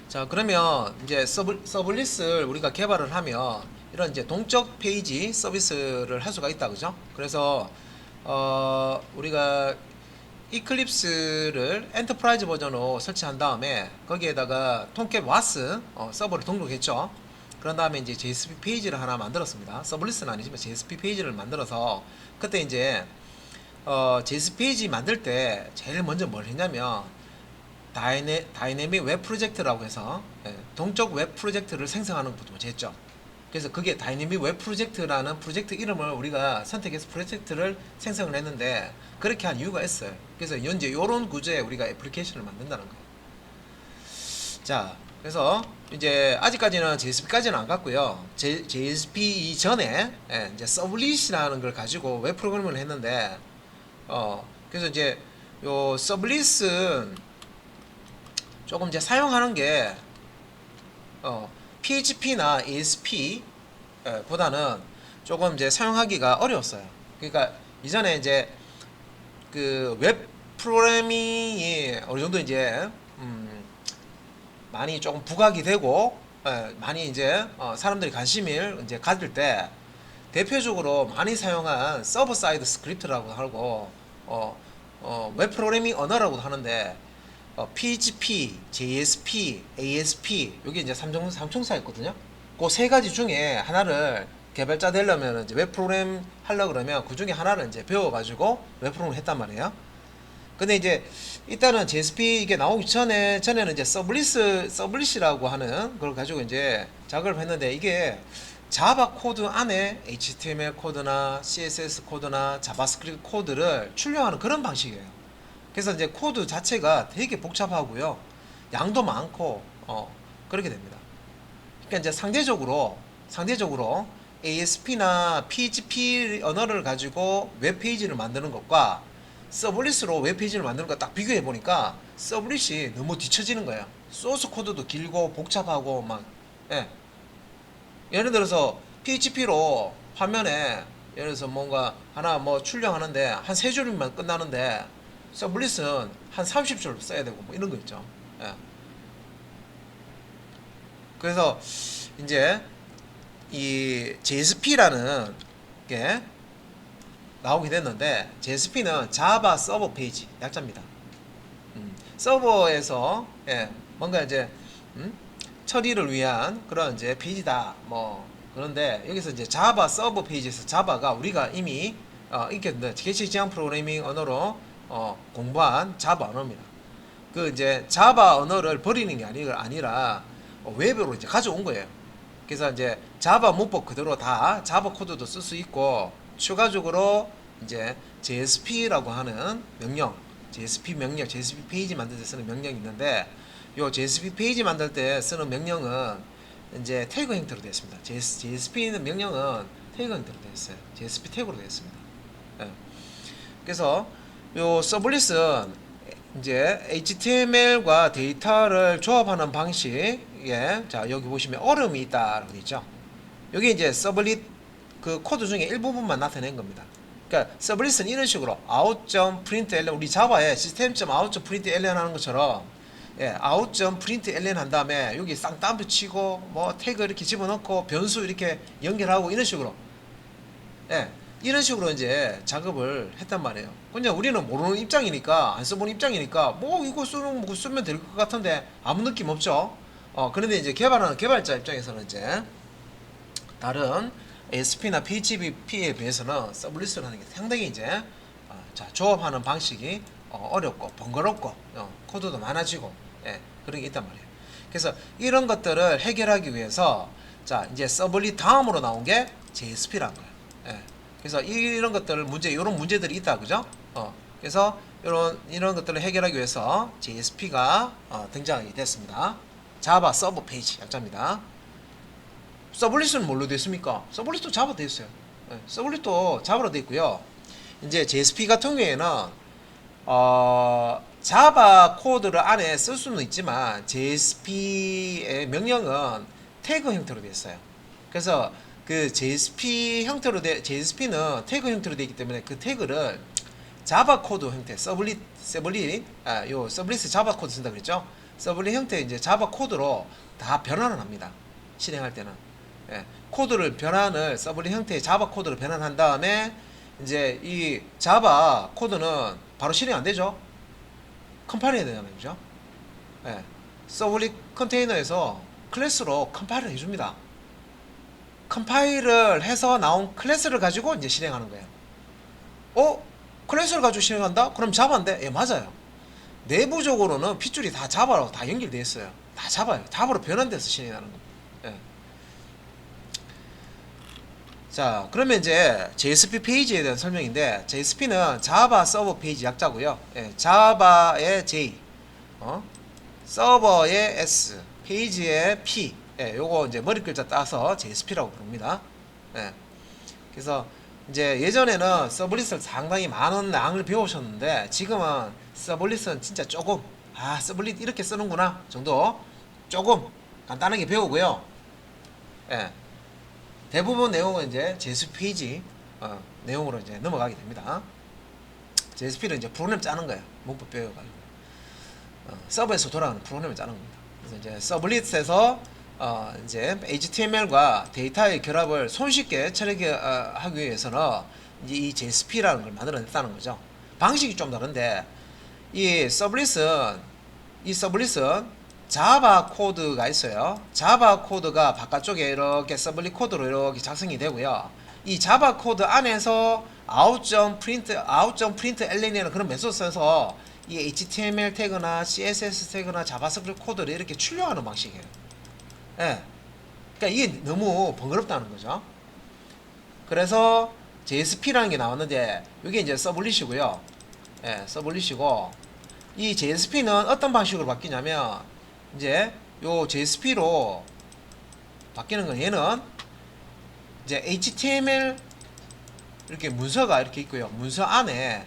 자, 그러면 이제 서블릿을 우리가 개발을 하면 이런 이제 동적 페이지 서비스를 할 수가 있다, 그죠? 그래서 우리가 이클립스를 엔터프라이즈 버전으로 설치한 다음에 거기에다가 톰캣 와스 서버를 등록했죠. 그런 다음에 이제 JSP 페이지를 하나 만들었습니다. 서블릿은 아니지만 JSP 페이지를 만들어서 그때 이제 JSP 페이지 만들 때 제일 먼저 뭘 했냐면 다이내믹 웹 프로젝트라고 해서 동적 웹 프로젝트를 생성하는 것부터 먼저 했죠. 그래서 그게 다이내믹 웹 프로젝트라는 프로젝트 이름을 우리가 선택해서 프로젝트를 생성을 했는데 그렇게 한 이유가 있어요. 그래서 현재 이런 구조의 우리가 애플리케이션을 만든다는 거예요. 자, 그래서 이제 아직까지는 JSP까지는 안 갔고요. JSP 이전에 이제 서블릿이라는 걸 가지고 웹 프로그램을 했는데 그래서 이제 요 서블릿은 조금 이제 사용하는 게 PHP나 ASP 보다는 조금 이제 사용하기가 어려웠어요. 그러니까 이전에 이제 그 웹 프로그래밍이 어느 정도 이제 많이 조금 부각이 되고 많이 이제 사람들이 관심을 이제 가질 때 대표적으로 많이 사용한 서버 사이드 스크립트라고 하고 웹 프로그래밍 언어라고 하는데 PHP, JSP, ASP 여기 이제 삼총사였거든요. 그 세 가지 중에 하나를 개발자 되려면 이제 웹 프로그램 하려 그러면 그 중에 하나를 이제 배워가지고 웹 프로그램을 했단 말이에요. 근데 이제 일단은 JSP 이게 나오기 전에는 이제 서블릿이라고 하는 걸 가지고 이제 작업을 했는데 이게 자바 코드 안에 HTML 코드나 CSS 코드나 자바스크립트 코드를 출력하는 그런 방식이에요. 그래서 이제 코드 자체가 되게 복잡하고요. 양도 많고 그렇게 됩니다. 그러니까 이제 상대적으로 ASP나 PHP 언어를 가지고 웹페이지를 만드는 것과 서블릿으로 웹페이지를 만드는 거 딱 비교해 보니까 서블릿이 너무 뒤처지는 거예요. 소스 코드도 길고 복잡하고 막 예. 예를 들어서 PHP로 화면에 예를 들어서 뭔가 하나 뭐 출력하는데 한 세 줄이면 끝나는데 서블릿은 한 30줄 써야 되고 뭐 이런 거 있죠. 예. 그래서 이제 이 JSP라는 게 나오게 됐는데 JSP는 자바 서버 페이지 약자입니다. 서버에서 뭔가 이제 처리를 위한 그런 이제 페이지다 뭐 그런데 여기서 이제 자바 서버 페이지에서 자바가 우리가 이미 익혔는데 게시 지향 프로그래밍 언어로 공부한 자바 언어입니다. 그 이제 자바 언어를 버리는 게 아니라 웹으로 이제 가져온 거예요. 그래서 이제 자바 문법 그대로 다 자바 코드도 쓸 수 있고 추가적으로 이제 JSP라고 하는 명령, JSP 페이지 만들 때 쓰는 명령이 있는데 요 JSP 페이지 만들 때 쓰는 명령은 이제 태그 형태로 되어 있습니다. JSP는 명령은 태그 형태로 되어 있어요. JSP 태그로 되어 있습니다. 예. 그래서 요 서블릿은 이제 HTML과 데이터를 조합하는 방식에 자 여기 보시면 얼음이 있다라고 있죠. 여기 이제 서블릿 그 코드 중에 일부분만 나타낸 겁니다. 그러니까 서블릿은 이런 식으로 out.println 우리 자바에 system.out.println 하는 것처럼 out.println 한 다음에 여기 쌍따옴표 치고 뭐 태그 이렇게 집어넣고 변수 이렇게 연결하고 이런 식으로 이런 식으로 이제 작업을 했단 말이에요. 그냥 우리는 모르는 입장이니까 안 써본 입장이니까 뭐 이거 쓰면 될 것 같은데 아무 느낌 없죠. 그런데 이제 개발하는 개발자 입장에서는 이제 다른 ASP나 PHP에 비해서는 서블릿을 하는 게 상당히 이제 조합하는 방식이 어렵고 번거롭고 코드도 많아지고 그런 게 있단 말이에요. 그래서 이런 것들을 해결하기 위해서 자 이제 서블릿 다음으로 나온 게 JSP라는 거예요. 그래서 이런 것들 이런 문제들이 있다, 그죠? 그래서 이런 것들을 해결하기 위해서 JSP가 등장하게 됐습니다. 자바 서버 페이지 약자입니다. 서블릿은 뭘로 되어 있습니까? 서블릿도 자바 되어 있어요. 서블릿도 자바로 되어 있고요. 이제 JSP 같은 경우에는 자바 코드를 안에 쓸 수는 있지만 JSP의 명령은 태그 형태로 되어 있어요. 그래서 그 JSP는 태그 형태로 되어 있기 때문에 그 태그를 자바 코드 형태 서블릿 자바 코드 쓴다 그랬죠? 서블릿 형태의 이제 자바 코드로 다 변환을 합니다. 실행할 때는. 예, 코드를 변환을 서블릿 형태의 자바 코드로 변환한 다음에 이제 이 자바 코드는 바로 실행 안 되죠. 컴파일 해야 되잖아요. 그죠? 예, 서블릿 컨테이너에서 클래스로 컴파일을 해줍니다. 컴파일을 해서 나온 클래스를 가지고 이제 실행하는 거예요. 클래스를 가지고 실행한다? 그럼 자바인데? 예, 맞아요. 내부적으로는 핏줄이 다 자바로 다 연결되어 있어요. 다 자바예요. 자바로 변환돼서 실행하는 겁니다. 예. 자, 그러면 이제 JSP 페이지에 대한 설명인데, JSP는 자바 서버 페이지 약자고요. 예, 자바의 J, 서버의 S, 페이지의 P. 예, 요거 이제 머리 글자 따서 JSP라고 부릅니다. 예. 그래서 이제 예전에는 서블릿을 상당히 많은 낭을 배우셨는데, 지금은 서블릿은 진짜 조금, 서블릿 이렇게 쓰는구나 정도 조금 간단하게 배우고요. 예. 대부분 내용은 이제 JSP 페이지 내용으로 이제 넘어가게 됩니다. JSP를 이제 프로그램 짜는 거예요. 문법 배워가지고 서버에서 돌아가는 프로그램을 짜는 겁니다. 그래서 이제 서블릿에서 이제 HTML과 데이터의 결합을 손쉽게 처리하기 위해서는 이제 이 JSP라는 걸 만들어냈다는 거죠. 방식이 좀 다른데 이 서블릿은 자바 코드가 있어요. 자바 코드가 바깥쪽에 이렇게 서블릿 코드로 이렇게 작성이 되고요. 이 자바 코드 안에서 out.println이라는 그런 메소드 써서 이 HTML 태그나 CSS 태그나 자바스크립트 코드를 이렇게 출력하는 방식이에요. 예. 그러니까 이게 너무 번거롭다는 거죠. 그래서 JSP라는 게 나왔는데 이게 이제 서블릿이고요. 예, 서블릿이고 이 JSP는 어떤 방식으로 바뀌냐면 이제 요 JSP로 바뀌는 건 얘는 이제 HTML 이렇게 문서가 이렇게 있고요. 문서 안에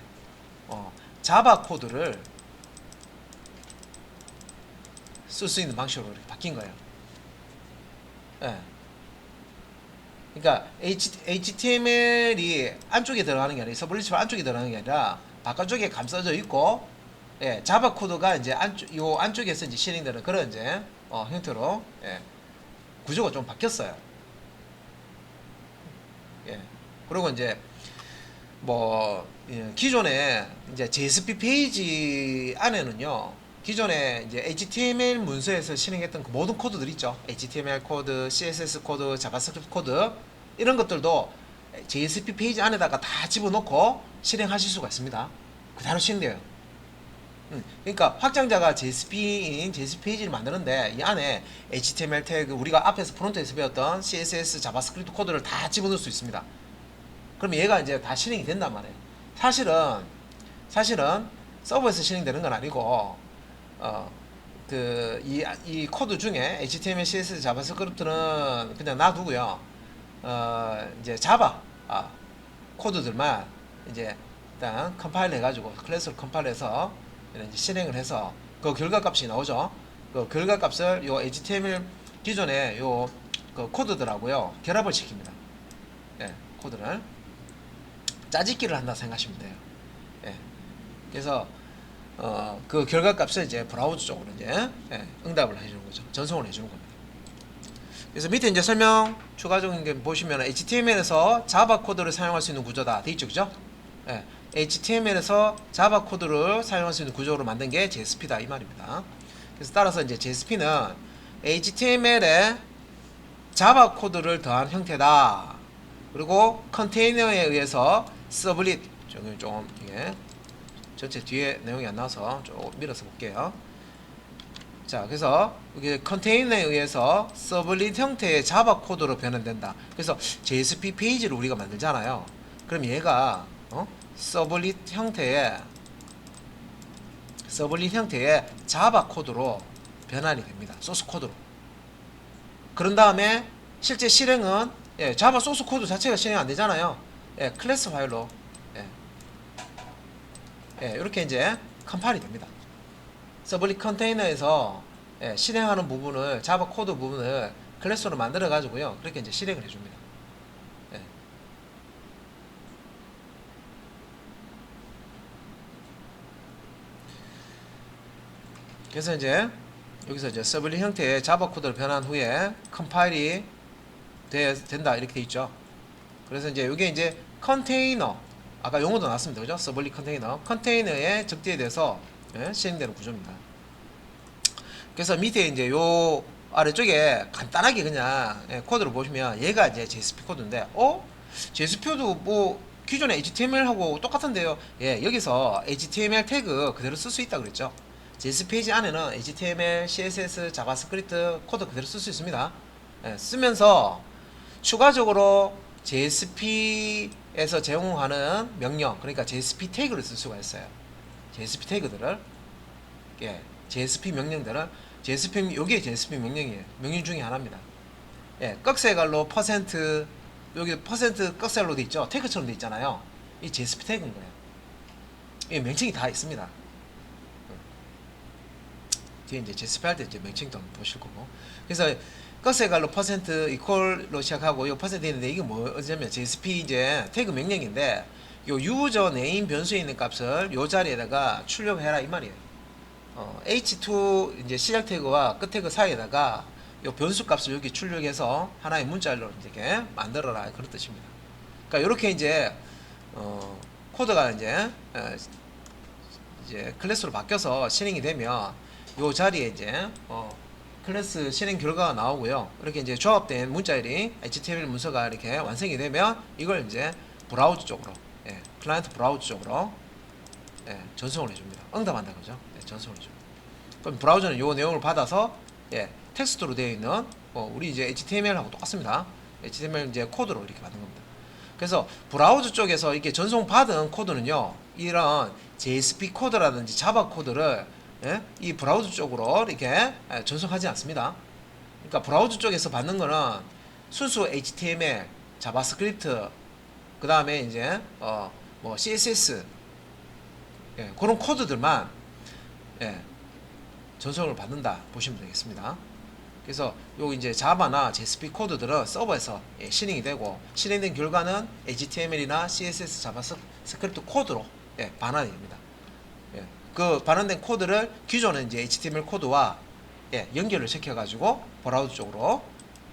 자바 코드를 쓸 수 있는 방식으로 이렇게 바뀐 거예요. 예. 그러니까 HTML이 안쪽에 들어가는 게 아니라 서블릿 안쪽에 들어가는 게 아니라 바깥쪽에 감싸져 있고 예, 자바 코드가 이제 요 안쪽에서 이제 실행되는 그런 이제 형태로 예, 구조가 좀 바뀌었어요. 예. 그리고 이제 기존에 이제 JSP 페이지 안에는요. 기존에 이제 HTML 문서에서 실행했던 그 모든 코드들 있죠. HTML 코드, CSS 코드, 자바스크립트 코드 이런 것들도 JSP 페이지 안에다가 다 집어넣고 실행하실 수가 있습니다. 그대로 실행돼요. 그러니까 확장자가 JSP인 JSP 페이지를 만드는데 이 안에 HTML 태그 우리가 앞에서 프론트에서 배웠던 CSS, 자바스크립트 코드를 다 집어넣을 수 있습니다. 그럼 얘가 이제 다 실행이 된단 말이에요. 사실은 서버에서 실행되는 건 아니고 이 코드 중에 HTML, CSS, 자바스크립트는 그냥 놔두고요. 이제 자바 코드들만 이제 일단 컴파일 해가지고 클래스로 컴파일해서 이제 실행을 해서 그 결과값이 나오죠. 그 결과값을 요 HTML 기존의 그 코드들하고요 결합을 시킵니다. 예, 코드를 짜집기를 한다 생각하시면 돼요. 예, 그래서 그 결과값을 이제 브라우저 쪽으로 이제 응답을 해주는 거죠. 전송을 해주는 겁니다. 그래서 밑에 이제 설명 추가적인 게 보시면 HTML에서 자바 코드를 사용할 수 있는 구조다 돼 있죠, 그죠? 예, HTML에서 자바 코드를 사용할 수 있는 구조로 만든 게 JSP다 이 말입니다. 그래서 따라서 이제 JSP는 HTML에 자바 코드를 더한 형태다. 그리고 컨테이너에 의해서 서블릿 좀 이게 전체 뒤에 내용이 안 나와서 좀 밀어서 볼게요. 자, 그래서 이게 컨테이너에 의해서 서블릿 형태의 자바 코드로 변환된다. 그래서 JSP 페이지를 우리가 만들잖아요. 그럼 얘가 서블릿 형태의 자바 코드로 변환이 됩니다. 소스 코드로. 그런 다음에 실제 실행은 자바 소스 코드 자체가 실행 안 되잖아요. 클래스 파일로 이렇게 이제 컴파일이 됩니다. 서블릿 컨테이너에서 실행하는 부분을 자바 코드 부분을 클래스로 만들어 가지고요 그렇게 이제 실행을 해줍니다. 그래서 이제 여기서 이제 서블릿 형태의 자바 코드를 변환 후에 컴파일이 된다 이렇게 돼 있죠. 그래서 이제 이게 이제 컨테이너, 아까 용어도 나왔습니다. 그죠? 서블릿 컨테이너의 적대에 대해서 실행되는 구조입니다. 그래서 밑에 이제 요 아래쪽에 간단하게 그냥 코드를 보시면 얘가 이제 JSP 코드인데, JSP도 뭐 기존의 HTML하고 똑같은데요. 예, 여기서 HTML 태그 그대로 쓸 수 있다 그랬죠. JS 페이지 안에는 HTML, CSS, 자바스크립트 코드 그대로 쓸 수 있습니다. 예, 쓰면서 추가적으로 JSP에서 제공하는 명령, 그러니까 JSP 태그를 쓸 수가 있어요. JSP 태그들을, 예, JSP 명령들을, 요게 JSP 명령이에요. 명령 중에 하나입니다. 예, 꺽쇠갈로 퍼센트, 여기 퍼센트 꺽쇠로 돼 있죠. 태그처럼 돼 있잖아요. 이 JSP 태그인 거예요. 이 명칭이 다 있습니다. 뒤에 이제 JSP 할 때 이제 명칭도 한번 보실 거고. 그래서 꺽쇠갈로 퍼센트 이퀄로 시작하고 요 퍼센트 있는데, 이게 뭐냐면 JSP 이제 태그 명령인데, 요 유저 네임 변수에 있는 값을 요 자리에다가 출력해라 이 말이에요. H2 이제 시작 태그와 끝 태그 사이에다가 요 변수 값을 여기 출력해서 하나의 문자로 이렇게 만들어라 그런 뜻입니다. 그러니까 이렇게 이제 코드가 이제 클래스로 바뀌어서 실행이 되면 요 자리에 이제 클래스 실행 결과가 나오고요. 이렇게 이제 조합된 문자열이 HTML 문서가 이렇게 완성이 되면 이걸 이제 브라우저 쪽으로, 클라이언트 브라우저 쪽으로 전송을 해줍니다. 응답한다 그죠? 전송을 해줍니다. 그럼 브라우저는 요 내용을 받아서 텍스트로 되어 있는 우리 이제 HTML하고 똑같습니다. HTML 이제 코드로 이렇게 만든 겁니다. 그래서 브라우저 쪽에서 이렇게 전송받은 코드는요, 이런 JSP 코드라든지 자바 코드를 이 브라우저 쪽으로 이렇게 전송하지 않습니다. 그러니까 브라우저 쪽에서 받는 거는 순수 HTML, 자바스크립트, 그 다음에 이제 뭐 CSS 그런 코드들만 전송을 받는다 보시면 되겠습니다. 그래서 요 이제 자바나 JSP 코드들은 서버에서 실행이 되고, 실행된 결과는 HTML이나 CSS, 자바스크립트 코드로 반환이 됩니다. 그 반환된 코드를 기존의 이제 HTML 코드와 연결을 시켜가지고 브라우저 쪽으로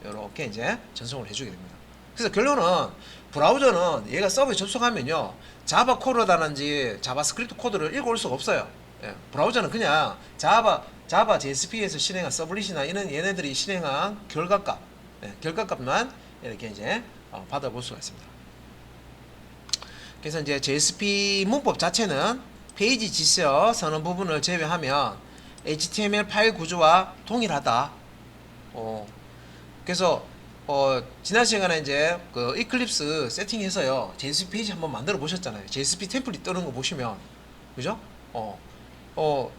이렇게 이제 전송을 해주게 됩니다. 그래서 결론은 브라우저는 얘가 서버에 접속하면요, 자바 코드라든지 자바스크립트 코드를 읽어올 수가 없어요. 브라우저는 그냥 자바 JSP에서 실행한 서블릿이나 이런 얘네들이 실행한 결과값, 결과값만 이렇게 이제 받아볼 수가 있습니다. 그래서 이제 JSP 문법 자체는 페이지 지서 선언 부분을 제외하면 HTML 파일 구조와 동일하다. 그래서 지난 시간에 이제 그 이클립스 세팅해서요, JSP 페이지 한번 만들어 보셨잖아요. JSP 템플릿 뜨는 거 보시면, 그죠?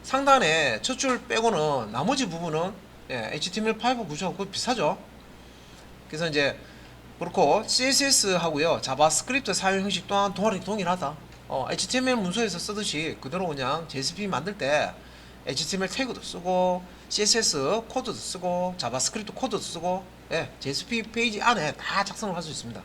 상단에 첫 줄 빼고는 나머지 부분은 HTML 파일 구조하고 비슷하죠. 그래서 이제 그렇고 CSS 하고요, 자바스크립트 사용 형식 또한 동일하다. HTML 문서에서 쓰듯이 그대로 그냥 JSP 만들 때 HTML 태그도 쓰고 CSS 코드도 쓰고 자바스크립트 코드도 쓰고 JSP 페이지 안에 다 작성을 할 수 있습니다.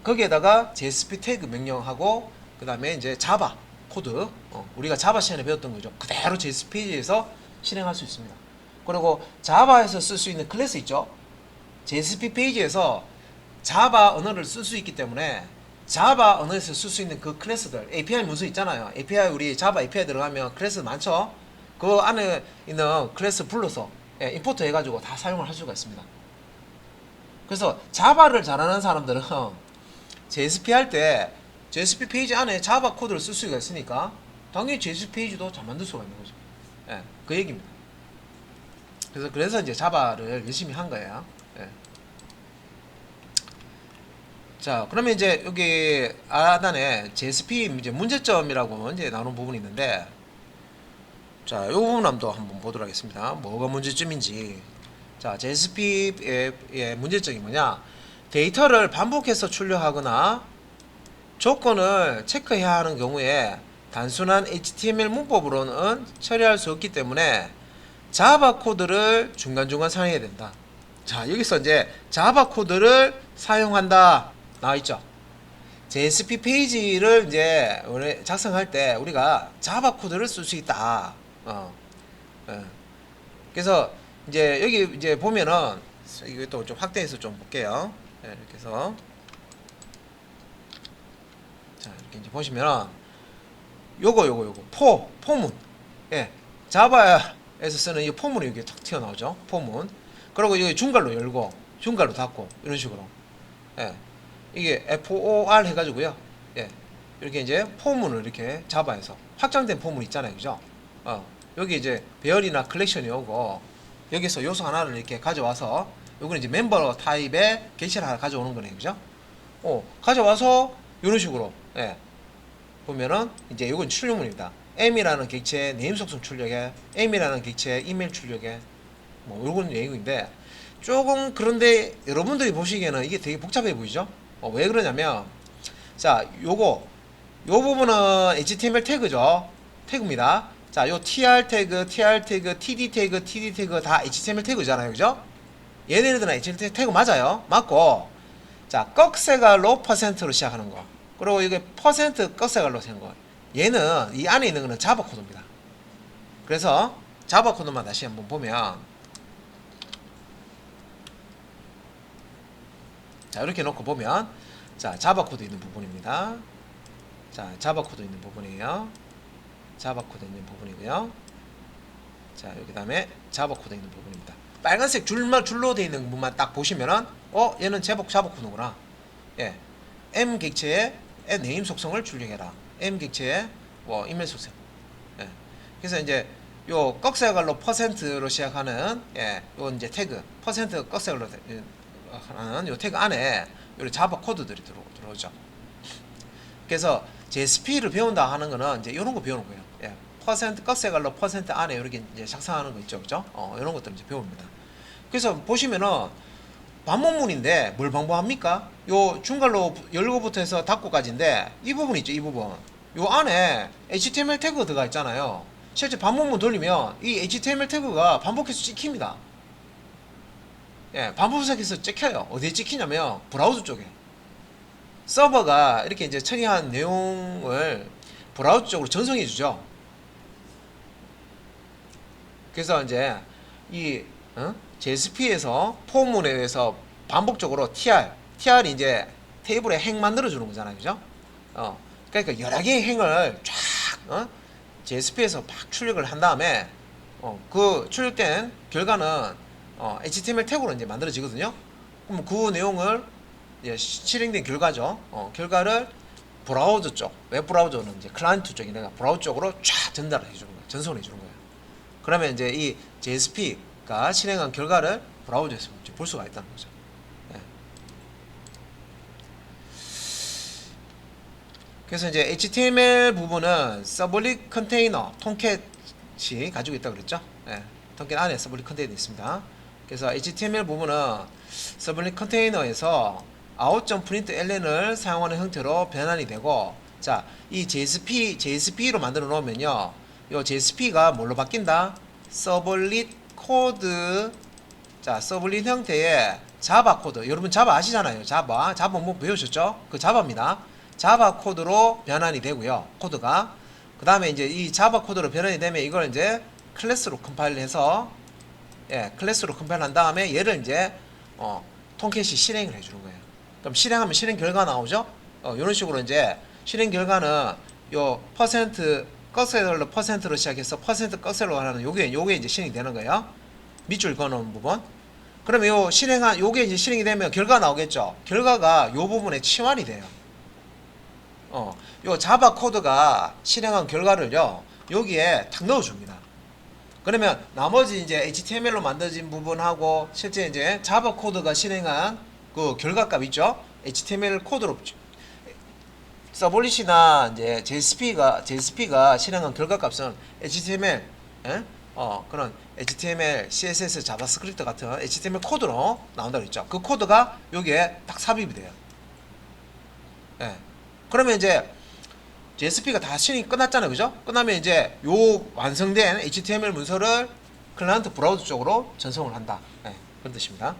거기에다가 JSP 태그 명령하고 그 다음에 이제 자바 코드, 우리가 자바 시간에 배웠던 거죠. 그대로 JSP 페이지에서 실행할 수 있습니다. 그리고 자바에서 쓸 수 있는 클래스 있죠. JSP 페이지에서 자바 언어를 쓸 수 있기 때문에 자바 언어에서 쓸 수 있는 그 클래스들, API 문서 있잖아요. API, 우리 자바 API 들어가면 클래스 많죠. 그 안에 있는 클래스 불러서 임포트 해가지고 다 사용을 할 수가 있습니다. 그래서 자바를 잘하는 사람들은 JSP 할 때 JSP 페이지 안에 자바 코드를 쓸 수가 있으니까 당연히 JSP 페이지도 잘 만들 수가 있는 거죠. 그 얘기입니다. 그래서 이제 자바를 열심히 한 거예요. 자, 그러면 이제 여기 하단에 JSP 이제 문제점이라고 이제 나오는 부분이 있는데, 자, 이 부분 한번 보도록 하겠습니다. 뭐가 문제점인지. 자, JSP의 문제점이 뭐냐? 데이터를 반복해서 출력하거나 조건을 체크해야 하는 경우에 단순한 HTML 문법으로는 처리할 수 없기 때문에 자바 코드를 중간중간 사용해야 된다. 자, 여기서 이제 자바 코드를 사용한다 나와 있죠. JSP 페이지를 이제 작성할 때 우리가 자바 코드를 쓸 수 있다. 어, 예. 그래서 이제 여기 이제 보면은 이것도 좀 확대해서 좀 볼게요. 예, 이렇게 해서 자 이렇게 이제 보시면은 요거 포문. 예, 자바에서 쓰는 이 포문이 이게 탁 튀어나오죠. 포문. 그리고 여기 중괄로 열고 중괄로 닫고 이런 식으로. 예, 이게 FOR 해가지고요. 예, 이렇게 이제 포문을 이렇게 자바에서 확장된 포문 있잖아요, 그죠? 여기 이제 배열이나 컬렉션이 오고 여기서 요소 하나를 이렇게 가져와서 요거는 이제 멤버 타입의 객체를 하나 가져오는 거네요, 그죠? 가져와서 이런 식으로. 예, 보면은 이제 이건 출력문입니다. M이라는 객체의 네임 속성 출력에 M이라는 객체의 이메일 출력에 뭐 요건 내용인데 조금 그런데 여러분들이 보시기에는 이게 되게 복잡해 보이죠? 왜 그러냐면 자 요 부분은 HTML 태그죠. 태그입니다. 자 요 TR 태그, TR 태그, TD 태그, TD 태그 다 HTML 태그잖아요, 그죠? 얘네들은 HTML 태그 맞아요. 맞고 자 꺽쇠갈로 퍼센트로 시작하는 거 그리고 이게 퍼센트 꺽쇠갈로 세는 거 얘는 이 안에 있는 거는 자바 코드입니다. 그래서 자바 코드만 다시 한번 보면 자 이렇게 놓고 보면 자 자바 코드 있는 부분입니다. 자 자바 코드 있는 부분이에요. 자바 코드 있는 부분이고요. 자 여기 다음에 자바 코드 있는 부분입니다. 빨간색 줄로 되어 있는 부분만 딱 보시면은 얘는 제복 자바 코드구나. 예, M 객체의 네임 속성을 출력해라. M 객체의 뭐 이메일 속성. 예, 그래서 이제 요 꺽쇠갈로 퍼센트로 시작하는 요 이제 태그 퍼센트 꺽쇠갈로 하는 요 태그 안에 요 자바 코드들이 들어오죠. 그래서 JSP를 배운다 하는 거는 이제 이런 거 배우는 거예요. 예, 퍼센트 꺽쇠갈로 퍼센트 안에 이렇게 이제 작성하는 거 있죠, 그죠? 이런 것들 이제 배웁니다. 그래서 보시면은 반복문인데 뭘 반복합니까? 요 중괄로 열고부터 해서 닫고까지인데 이 부분 있죠, 이 부분. 요 안에 HTML 태그가 들어가 있잖아요. 실제 반복문 돌리면 이 HTML 태그가 반복해서 찍힙니다. 예, 반복해서 찍혀요. 어디에 찍히냐면 브라우저 쪽에. 서버가 이렇게 이제 처리한 내용을 브라우저 쪽으로 전송해 주죠. 그래서 이제 이 JSP에서 포문에 의해서 반복적으로 TR이 이제 테이블에 행 만들어 주는 거잖아요, 그죠? 그러니까 여러 개의 행을 쫙 JSP에서 막 출력을 한 다음에 그 출력된 결과는 HTML 태그로 이제 만들어지거든요. 그럼 그 내용을 이제 실행된 결과죠. 결과를 브라우저 쪽, 웹 브라우저는 이제 클라이언트 쪽이 내가 브라우저 쪽으로 쫙 전달해 주는 거예요. 전송해 주는 거예요. 그러면 이제 이 JSP가 실행한 결과를 브라우저에서 볼 수가 있다는 거죠. 예. 그래서 이제 HTML 부분은 서블릿 컨테이너 통캣이 가지고 있다고 그랬죠. 예. 통캣 안에 서블릿 컨테이너 있습니다. 그래서 HTML 부분은 서블릿 컨테이너에서 out.println을 사용하는 형태로 변환이 되고, 자, 이 JSP로 만들어 놓으면요, 이 JSP가 뭘로 바뀐다? 서블릿 코드, 자, 서블릿 형태의 자바 코드. 여러분 자바 아시잖아요. 자바 뭐 배우셨죠? 그 자바입니다. 자바 코드로 변환이 되고요. 코드가. 그 다음에 이제 이 자바 코드로 변환이 되면 이걸 이제 클래스로 컴파일해서, 클래스로 컴파일한 다음에 얘를 이제 통캣이 실행을 해주는 거예요. 그럼 실행하면 실행 결과 나오죠? 이런 식으로 이제 실행 결과는 요 퍼센트 꺽쇠로 퍼센트로 시작해서 퍼센트 꺽쇠로 하는 요게 이제 실행이 되는 거예요. 밑줄 그어놓은 부분. 그러면 요게 이제 실행이 되면 결과 나오겠죠. 결과가 요 부분에 치환이 돼요. 요 자바 코드가 실행한 결과를요 여기에 탁 넣어줍니다. 그러면 나머지 이제 HTML로 만들어진 부분하고 실제 이제 자바 코드가 실행한 그 결과값 있죠. HTML 코드로 서블릿이나 이제 JSP가 실행한 결과값은 HTML, 그런 HTML, CSS, 자바스크립트 같은 HTML 코드로 나온다고 했죠. 그 코드가 여기에 딱 삽입이 돼요. 그러면 이제 JSP가 다 실행이 끝났잖아요, 그죠? 끝나면 이제 요 완성된 HTML 문서를 클라이언트 브라우저 쪽으로 전송을 한다. 그런 뜻입니다.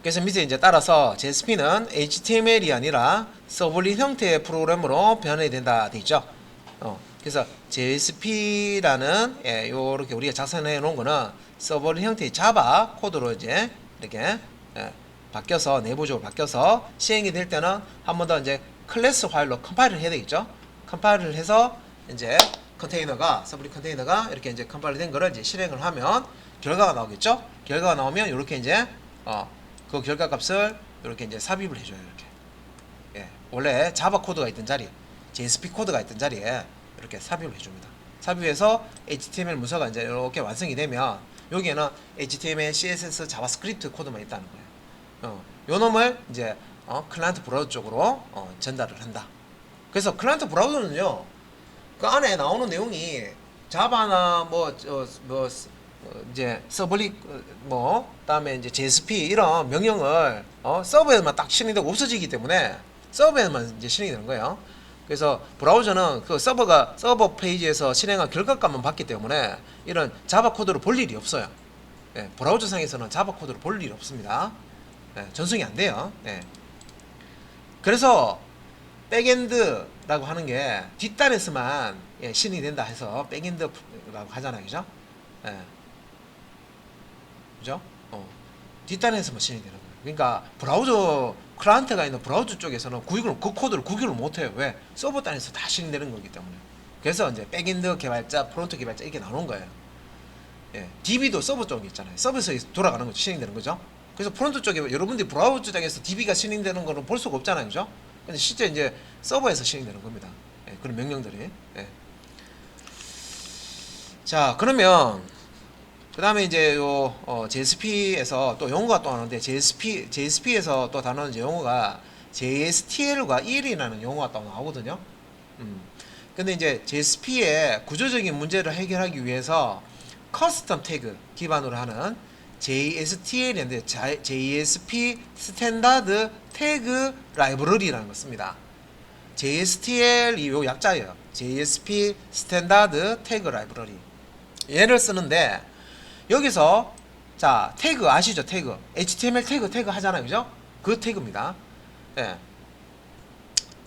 그래서 밑에 이제 따라서 JSP는 HTML이 아니라 서블릿 형태의 프로그램으로 변환이 된다 돼 있죠. 그래서 JSP라는 요렇게 우리가 작성해 놓은 거는 서버리 형태의 자바 코드로 이제 이렇게 바뀌어서 내부적으로 바뀌어서 시행이 될 때는 한 번 더 이제 클래스 파일로 컴파일을 해야 되겠죠. 컴파일을 해서 이제 컨테이너가 서브리 컨테이너가 이렇게 이제 컴파일 된 거를 이제 실행을 하면 결과가 나오겠죠. 결과가 나오면 이렇게 이제 그 결과 값을 이렇게 이제 삽입을 해줘요. 이렇게 원래 자바 코드가 있던 자리, JSP 코드가 있던 자리에 이렇게 삽입을 해줍니다. 삽입해서 HTML 문서가 이제 이렇게 완성이 되면 여기에는 HTML, CSS, 자바스크립트 코드만 있다는 거예요. 요 놈을 이제 클라이언트 브라우저 쪽으로 전달을 한다. 그래서 클라이언트 브라우저는요, 그 안에 나오는 내용이 자바나 이제 서블릿 그다음에 이제 JSP 이런 명령을 서버에만 딱 실행되고 없어지기 때문에 서버에만 이제 실행이 되는 거예요. 그래서 브라우저는 그 서버 페이지에서 실행한 결과값만 받기 때문에 이런 자바 코드를 볼 일이 없어요. 브라우저 상에서는 자바 코드를 볼 일이 없습니다. 전송이 안 돼요. 그래서 백엔드라고 하는 게 뒷단에서만 실행이 된다 해서 백엔드라고 하잖아요. 그죠? 그죠? 뒷단에서만 실행이 되는 거예요. 그러니까 브라우저 클라이언트가 있는 브라우저 쪽에서는 그 코드를 구별을 못해요. 왜? 서버 단에서 다 실행되는 거기 때문에. 그래서 이제 백엔드 개발자, 프론트 개발자 이렇게 나오는 거예요. DB도 서버 쪽에 있잖아요. 서버에서 돌아가는 거죠. 실행되는 거죠. 그래서 프론트 쪽에 여러분들이 브라우저장에서 DB가 실행되는 거는 볼 수가 없잖아요. 그죠? 근데 실제 이제 서버에서 실행되는 겁니다. 그런 명령들이. 자, 그러면 그 다음에 이제 요 JSP에서 또 용어가 또 하는데 JSP에서 또 다루는 용어가 JSTL과 EL이라는 용어가 또 나오거든요. 근데 이제 JSP의 구조적인 문제를 해결하기 위해서 커스텀 태그 기반으로 하는 JSTL인데 JSP 스탠다드 태그 라이브러리라는 거 씁니다. JSTL이 요 약자예요. JSP 스탠다드 태그 라이브러리. 얘를 쓰는데 여기서 자 태그 아시죠? 태그 HTML 태그 하잖아요. 그죠? 그 태그입니다.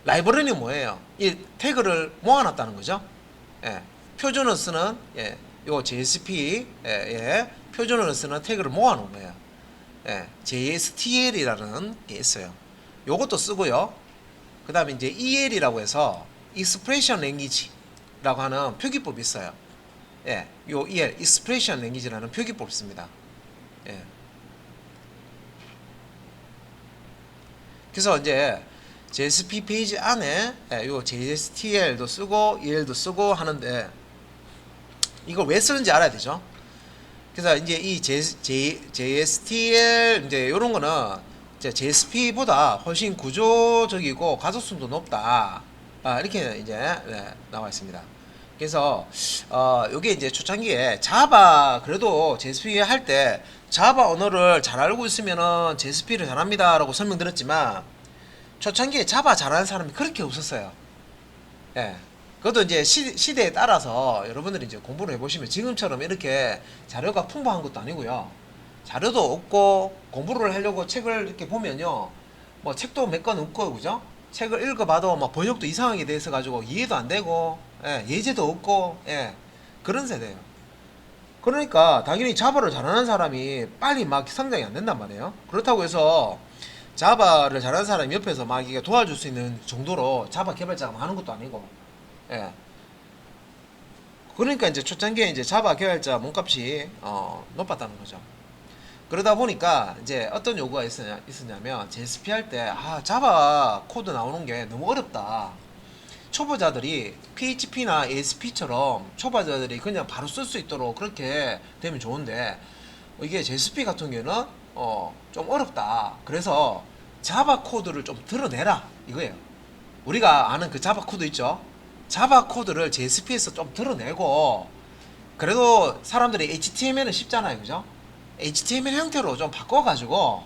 라이브러리는 뭐예요? 이 태그를 모아놨다는 거죠. 표준을 쓰는 요 JSP 표준을 쓰는 태그를 모아놓은 거예요. JSTL이라는 게 있어요. 요것도 쓰고요. 그 다음에 이제 EL이라고 해서 Expression Language라고 하는 표기법이 있어요. 요 EL, Expression Language라는 표기법을 씁니다. 그래서 이제 JSP 페이지 안에 요 JSTL도 쓰고 EL도 쓰고 하는데 이걸 왜 쓰는지 알아야 되죠. 그래서 이제 이 JSTL 이제 요런 거는 이제 JSP보다 훨씬 구조적이고 가독성도 높다. 이렇게 이제 나와 있습니다. 그래서 요게 이제 초창기에 자바 그래도 JSP 할 때 자바 언어를 잘 알고 있으면은 JSP를 잘합니다라고 설명드렸지만 초창기에 자바 잘하는 사람이 그렇게 없었어요. 그것도 이제 시대에 따라서 여러분들이 이제 공부를 해보시면 지금처럼 이렇게 자료가 풍부한 것도 아니고요. 자료도 없고 공부를 하려고 책을 이렇게 보면요. 뭐 책도 몇 권 없고 그죠? 책을 읽어봐도 막 번역도 이상하게 돼 있어 가지고 이해도 안 되고 예제도 없고 그런 세대예요. 그러니까 당연히 자바를 잘하는 사람이 빨리 막 성장이 안 된단 말이에요. 그렇다고 해서 자바를 잘하는 사람이 옆에서 막 이게 도와줄 수 있는 정도로 자바 개발자가 많은 것도 아니고 그러니까 이제 초창기에 이제 자바 개발자 몸값이 높았다는 거죠. 그러다 보니까 이제 어떤 요구가 있었냐면 JSP 할 때 자바 코드 나오는 게 너무 어렵다. 초보자들이 PHP나 ASP처럼 초보자들이 그냥 바로 쓸 수 있도록 그렇게 되면 좋은데 이게 JSP 같은 경우는 좀 어렵다. 그래서 자바 코드를 좀 드러내라 이거예요. 우리가 아는 그 자바 코드 있죠. 자바 코드를 JSP에서 좀 드러내고 그래도 사람들이 HTML은 쉽잖아요. 그죠? HTML 형태로 좀 바꿔가지고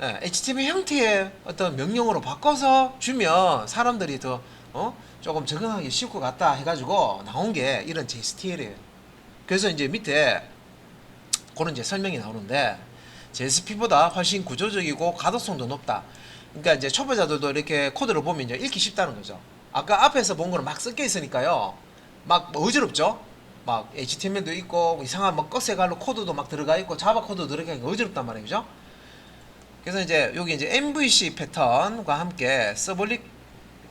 HTML 형태의 어떤 명령으로 바꿔서 주면 사람들이 더 조금 적응하기 쉬울 것 같다 해가지고 나온 게 이런 JSTL이에요. 그래서 이제 밑에 그런 이제 설명이 나오는데 JSP보다 훨씬 구조적이고 가독성도 높다. 그러니까 이제 초보자들도 이렇게 코드를 보면 이제 읽기 쉽다는 거죠. 아까 앞에서 본 거는 막 섞여 있으니까요. 막뭐 어지럽죠? 막 HTML도 있고 이상한 뭐 꺽쇠갈로 코드도 막 들어가 있고 자바 코드 들어가 있고 어지럽단 말이죠. 그래서 이제 여기 이제 MVC 패턴과 함께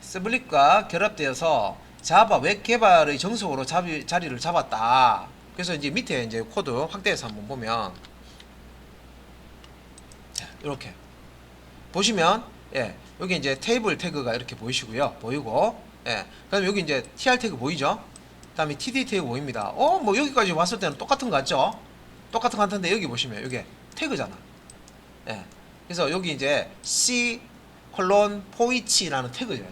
서블릿과 결합되어서 자바 웹 개발의 정석으로 자리를 잡았다. 그래서 이제 밑에 이제 코드 확대해서 한번 보면 이렇게 보시면 여기 이제 테이블 태그가 이렇게 보이고 그다음에 여기 이제 tr 태그 보이죠? 그다음에 td 태그 보입니다. 뭐 여기까지 왔을 때는 똑같은 거 같죠? 똑같은 거 같은데 여기 보시면 이게 태그잖아. 그래서 여기 이제 c 콜론 포이치라는 태그예요.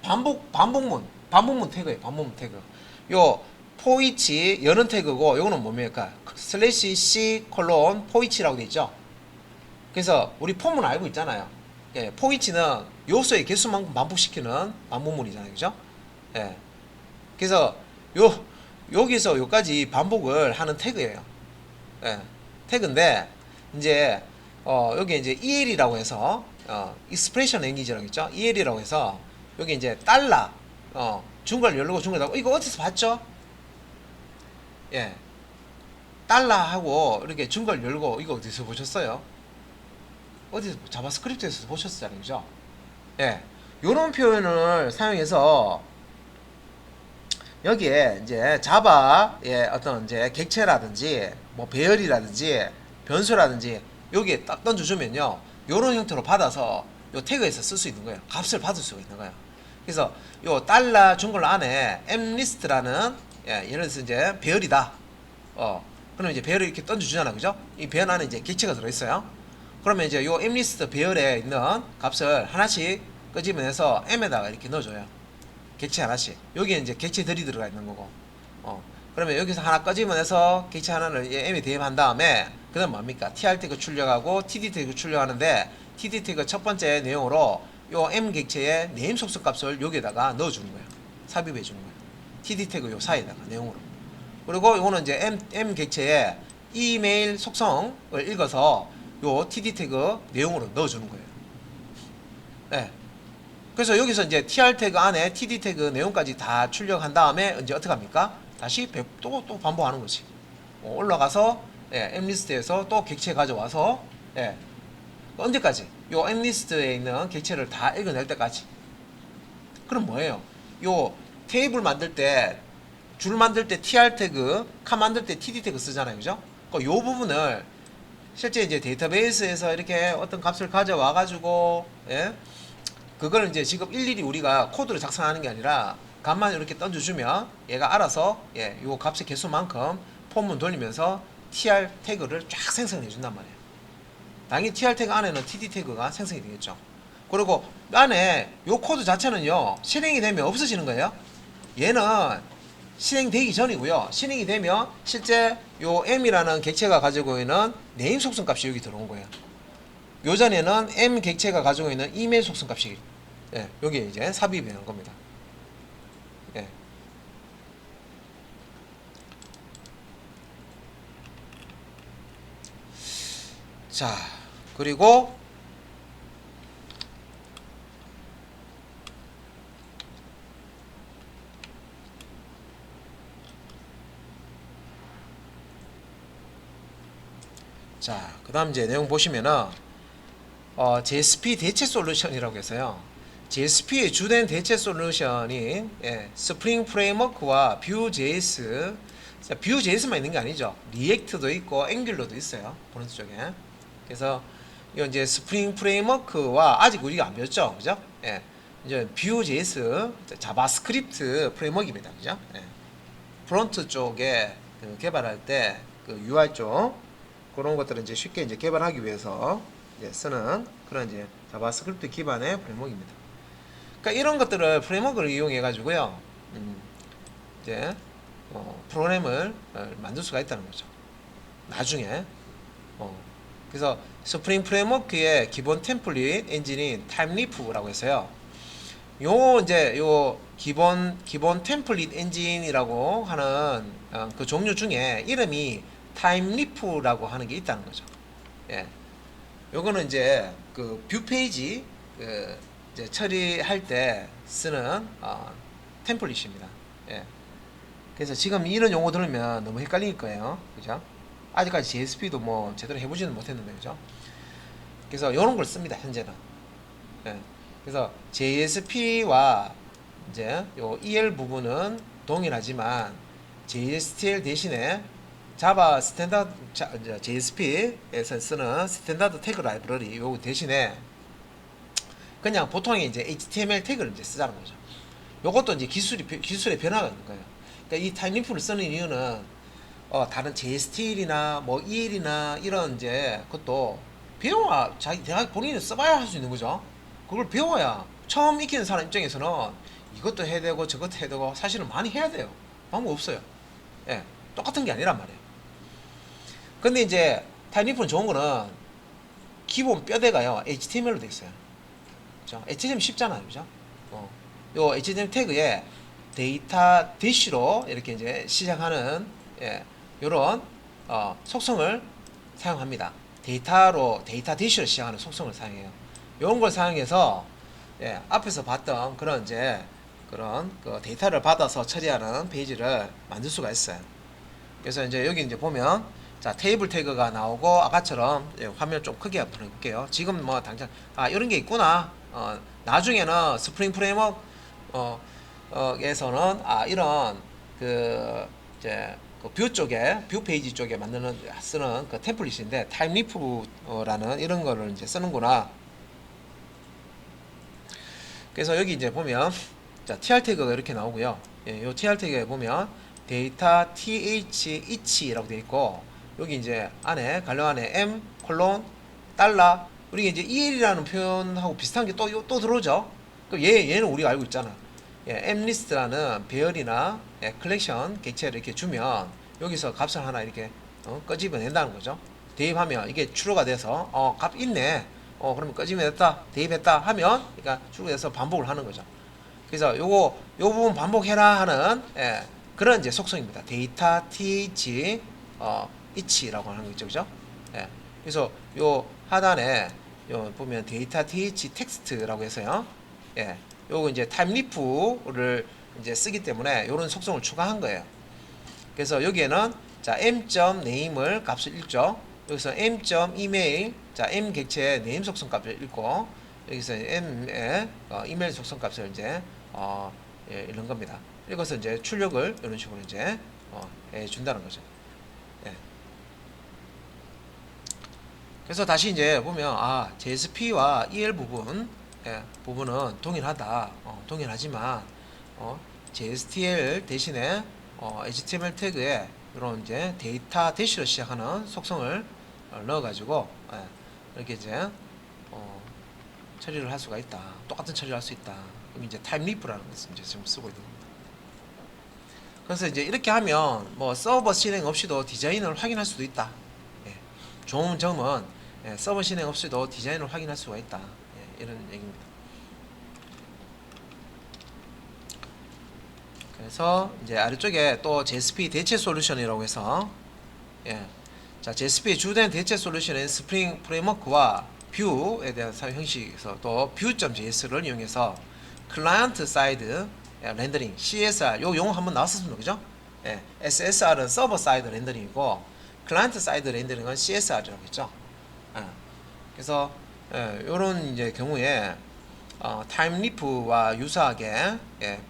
반복문 태그예요. 반복문 태그. 요 포이치 여는 태그고 요거는 뭡니까? 슬래시 c 콜론 포이치라고 돼 있죠. 그래서 우리 폼은 알고 있잖아요. 포이치는 요소의 개수만큼 반복시키는 반복문이잖아요. 그죠? 그래서 여기서 요까지 반복을 하는 태그예요. 태그인데 이제 여기 이제 EL이라고 해서 Expression Language라고 있죠. EL이라고 해서 여기 이제 달러 중괄 열고 중괄 닫고 이거 어디서 봤죠? 달러하고 이렇게 중괄 열고 이거 어디서 보셨어요? 어디서 자바스크립트에서 보셨잖아요. 그죠? 요런 표현을 사용해서 여기에 이제 자바의 어떤 이제 객체라든지 뭐 배열이라든지 변수라든지 여기에 딱 던져주면요 요런 형태로 받아서 요 태그에서 쓸 수 있는 거예요. 값을 받을 수가 있는 거예요. 그래서 요 달러 중괄호 안에 mlist라는 예를 들어서 이제 배열이다. 그러면 이제 배열을 이렇게 던져주잖아. 그죠? 이 배열 안에 이제 객체가 들어있어요. 그러면 이제 요 mlist 배열에 있는 값을 하나씩 끄집어내서 m에다가 이렇게 넣어줘요. 객체 하나씩. 여기에 이제 객체들이 들어가 있는 거고. 그러면 여기서 하나 끄집어내서 객체 하나를 m에 대입한 다음에 그 다음 뭡니까? tr 태그 출력하고 td 태그 출력하는데 td 태그 첫 번째 내용으로 요 m 객체의 네임 속성 값을 여기에다가 넣어주는 거예요. 삽입해 주는 거예요. td 태그 요 사이에다가 내용으로. 그리고 요거는 이제 m 객체의 이메일 속성을 읽어서 요 td 태그 내용으로 넣어주는 거예요. 그래서 여기서 이제 tr 태그 안에 td 태그 내용까지 다 출력한 다음에 이제 어떻게 합니까? 다시 또 반복하는 거지. 올라가서 m리스트에서 또 객체 가져와서 언제까지? 요 m리스트에 있는 객체를 다 읽어낼 때까지. 그럼 뭐예요? 요 테이블 만들 때 줄 만들 때 tr 태그, 칸 만들 때 td 태그 쓰잖아요. 그죠? 요 부분을 실제 이제 데이터베이스에서 이렇게 어떤 값을 가져와 가지고 그걸 이제 지금 일일이 우리가 코드를 작성하는 게 아니라 값만 이렇게 던져주면 얘가 알아서 요 값의 개수만큼 폼문 돌리면서 tr 태그를 쫙 생성해 준단 말이에요. 당연히 tr 태그 안에는 td 태그가 생성이 되겠죠. 그리고 안에 요 코드 자체는요 실행이 되면 없어지는 거예요. 얘는 실행되기 전이고요. 실행이 되면 실제 요 m이라는 객체가 가지고 있는 네임 속성 값이 여기 들어온 거예요. 요전에는 m 객체가 가지고 있는 이메일 속성 값이 여기에 이제 삽입이 되는 겁니다. 자, 그리고 자, 그 다음 이제 내용 보시면은 JSP 대체 솔루션이라고 해서요. JSP의 주된 대체 솔루션인 스프링 프레임워크와 Vue.js. 자, Vue.js만 있는 게 아니죠. 리액트도 있고 앵귤러도 있어요. 프론트 쪽에. 그래서 이 이제 스프링 프레임워크와 아직 우리가 안 배웠죠, 그죠? 이제 Vue.js 자바스크립트 프레임워크입니다, 그죠? 프론트 쪽에 개발할 때 그 UI 쪽 그런 것들을 이제 쉽게 이제 개발하기 위해서 이제 쓰는 그런 이제 자바스크립트 기반의 프레임워크입니다. 그러니까 이런 것들을 프레임워크를 이용해 가지고요, 이제 프로그램을 만들 수가 있다는 거죠. 나중에. 그래서 스프링 프레임워크의 기본 템플릿 엔진인 타임리프라고 해서요. 요 기본 템플릿 엔진이라고 하는 그 종류 중에 이름이 타임리프라고 하는 게 있다는 거죠. 요거는 이제 그 뷰 페이지 이제 처리할 때 쓰는 템플릿입니다. 예. 그래서 지금 이런 용어 들으면 너무 헷갈릴 거예요. 그죠? 아직까지 JSP도 뭐 제대로 해보지는 못했는데, 그죠? 그래서 이런 걸 씁니다, 현재는. 예. 그래서 JSP와 이제 요 EL 부분은 동일하지만 JSTL 대신에 자바 스탠다드 JSP에서 쓰는 스탠다드 태그 라이브러리 요 대신에 그냥 보통의 이제 HTML 태그를 이제 쓰자는 거죠. 요것도 이제 기술의 변화가 있는 거예요. 그러니까 이 타임리프를 쓰는 이유는 다른 JSTL이나 뭐 EL이나 이런 이제 그것도 배워야 자기 대학 본인이 써봐야 할 수 있는 거죠. 그걸 배워야 처음 익히는 사람 입장에서는 이것도 해야 되고 저것도 해야 되고 사실은 많이 해야 돼요. 방법 없어요. 예, 똑같은 게 아니란 말이에요. 근데 이제 타임리프는 좋은 거는 기본 뼈대가요 HTML로 돼 있어요. 그죠? HTML 쉽잖아요, 그죠? 요 HTML 태그에 데이터 대시로 이렇게 이제 시작하는 요런 속성을 사용합니다. 데이터 대시로 시작하는 속성을 사용해요. 요런 걸 사용해서 앞에서 봤던 그런 이제 그런 그 데이터를 받아서 처리하는 페이지를 만들 수가 있어요. 그래서 이제 여기 이제 보면 자 테이블 태그가 나오고 아까처럼 화면 좀 크게 한번 해볼게요. 지금 뭐 당장 이런 게 있구나. 나중에는 스프링 프레임워크 에서는 이런 그 이제 그 뷰 쪽에 뷰 페이지 쪽에 쓰는 그 템플릿인데 타임리프라는 이런 거를 이제 쓰는구나. 그래서 여기 이제 보면 자 tr 태그가 이렇게 나오고요. 요 tr 태그에 보면 데이터 th each라고 되어 있고 여기 이제 안에 관련 안에 m 콜론 달러 우리 이제 el이라는 표현하고 비슷한 게 또 들어오죠. 그 얘는 우리가 알고 있잖아. mlist라는 배열이나 컬렉션 객체를 이렇게 주면 여기서 값을 하나 이렇게 끄집어낸다는 거죠. 대입하면 이게 추로가 돼서 값 있네. 그러면 끄집어냈다 대입했다 하면 그러니까 추로돼서 반복을 하는 거죠. 그래서 요 부분 반복해라 하는 그런 이제 속성입니다. 데이터 th each라고 하는 거 있죠, 그죠? 그래서 요 하단에 요 보면 데이터 th 텍스트라고 해서요. 요거 이제 타임리프를 이제 쓰기 때문에 이런 속성을 추가한 거예요. 그래서 여기에는 자 m.name을 값을 읽죠. 여기서 m.email 자 m 객체의 name 속성 값을 읽고 여기서 m의 이메일 속성 값을 이제 읽는 겁니다. 읽어서 이제 출력을 이런 식으로 이제 해 준다는 거죠. 그래서 다시 이제 보면 JSP와 EL 부분은 동일하다. 동일하지만 JSTL 대신에 HTML 태그에 이런 이제 데이터 대시로 시작하는 속성을 넣어가지고 이렇게 이제 처리를 할 수가 있다. 똑같은 처리를 할 수 있다. 그럼 이제 타임리프라는 것을 이제 지금 쓰고 있는 겁니다. 그래서 이제 이렇게 하면 뭐 서버 실행 없이도 디자인을 확인할 수도 있다. 좋은 점은 서버 실행 없이도 디자인을 확인할 수가 있다. 이런 얘기입니다. 그래서 이제 아래쪽에 또 JSP 대체 솔루션이라고 해서 자 JSP의 주된 대체 솔루션은 스프링 프레임워크와 뷰에 대한 사용 형식에서 또 vue.js를 이용해서 클라이언트 사이드 렌더링 CSR 요 용어 한번 나왔었습니다, 그죠? SSR은 서버 사이드 렌더링이고 클라이언트 사이드 렌더링은 CSR이라고 했죠. 그래서 요런 이제 경우에 타임리프와 유사하게